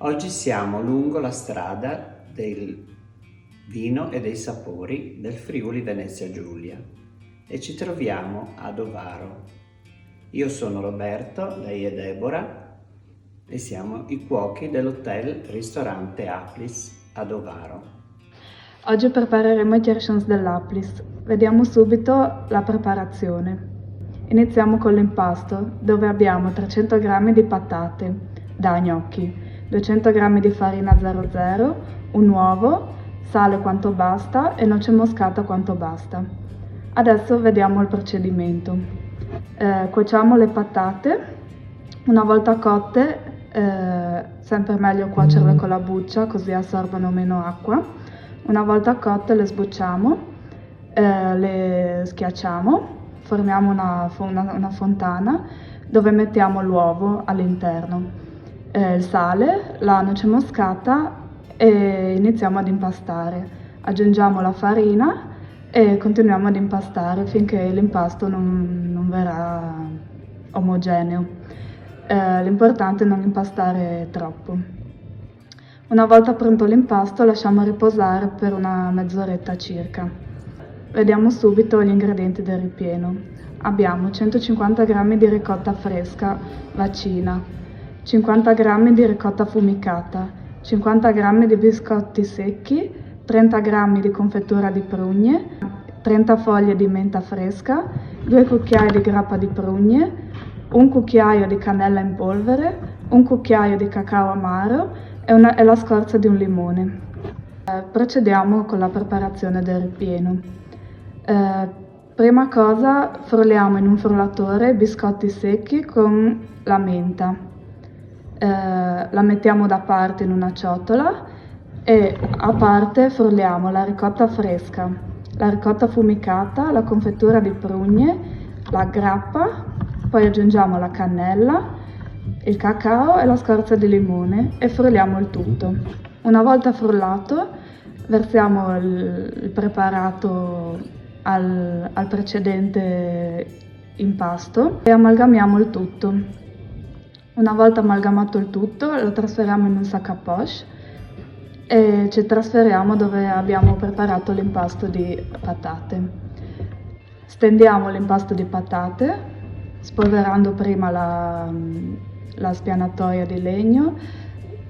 Oggi siamo lungo la strada del vino e dei sapori del Friuli Venezia Giulia e ci troviamo ad Ovaro. Io sono Roberto, lei è Deborah e siamo i cuochi dell'hotel ristorante Aplis ad Ovaro. Oggi prepareremo i chiarsons dell'Aplis. Vediamo subito la preparazione. Iniziamo con l'impasto, dove abbiamo 300 g di patate da gnocchi, 200 g di farina 00, un uovo, sale quanto basta e noce moscata quanto basta. Adesso vediamo il procedimento. Cuociamo le patate. Una volta cotte, sempre meglio cuocerle con la buccia così assorbono meno acqua. Una volta cotte le sbucciamo, le schiacciamo, formiamo una fontana dove mettiamo l'uovo all'interno, il sale, la noce moscata e iniziamo ad impastare. Aggiungiamo la farina e continuiamo ad impastare finché l'impasto non verrà omogeneo. L'importante è non impastare troppo. Una volta pronto l'impasto lasciamo riposare per una mezz'oretta circa. Vediamo subito gli ingredienti del ripieno. Abbiamo 150 g di ricotta fresca vaccina, 50 g di ricotta affumicata, 50 g di biscotti secchi, 30 g di confettura di prugne, 30 foglie di menta fresca, 2 cucchiai di grappa di prugne, un cucchiaio di cannella in polvere, un cucchiaio di cacao amaro e la scorza di un limone. Procediamo con la preparazione del ripieno. Prima cosa frulliamo in un frullatore i biscotti secchi con la menta. La mettiamo da parte in una ciotola e a parte frulliamo la ricotta fresca, la ricotta affumicata, la confettura di prugne, la grappa, poi aggiungiamo la cannella, il cacao e la scorza di limone e frulliamo il tutto. Una volta frullato versiamo il preparato al precedente impasto e amalgamiamo il tutto. Una volta amalgamato il tutto lo trasferiamo in un sac à poche e ci trasferiamo dove abbiamo preparato l'impasto di patate. Stendiamo l'impasto di patate spolverando prima la spianatoia di legno,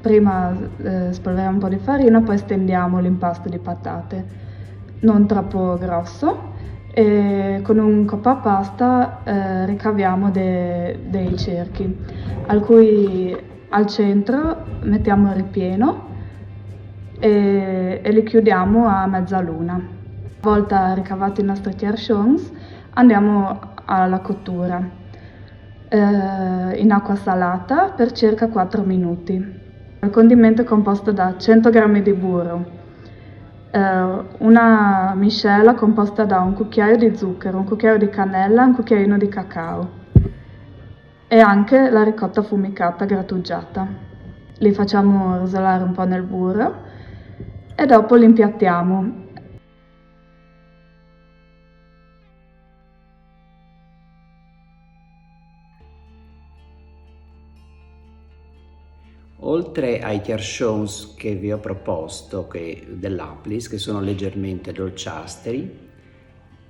prima spolveriamo un po' di farina, poi stendiamo l'impasto di patate, non troppo grosso, e con un coppapasta ricaviamo dei cerchi, al centro mettiamo il ripieno e li chiudiamo a mezzaluna. Una volta ricavati i nostri chiarsons andiamo alla cottura in acqua salata per circa 4 minuti. Il condimento è composto da 100 g di burro, una miscela composta da un cucchiaio di zucchero, un cucchiaio di cannella e un cucchiaino di cacao e anche la ricotta affumicata grattugiata. Li facciamo rosolare un po' nel burro e dopo li impiattiamo. Oltre ai chiarsons che vi ho proposto dell'Aplis, che sono leggermente dolciastri,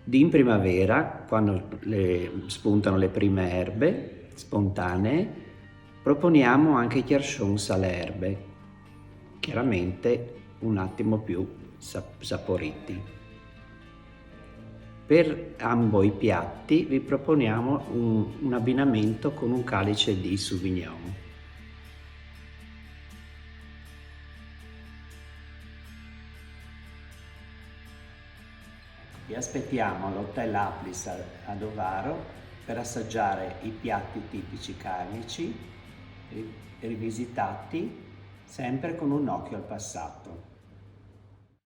in primavera, quando spuntano le prime erbe spontanee, proponiamo anche i chiarsons alle erbe, chiaramente un attimo più saporiti. Per ambo i piatti vi proponiamo un abbinamento con un calice di Sauvignon. Vi aspettiamo all'Hotel Aplis ad Ovaro per assaggiare i piatti tipici carnici rivisitati sempre con un occhio al passato.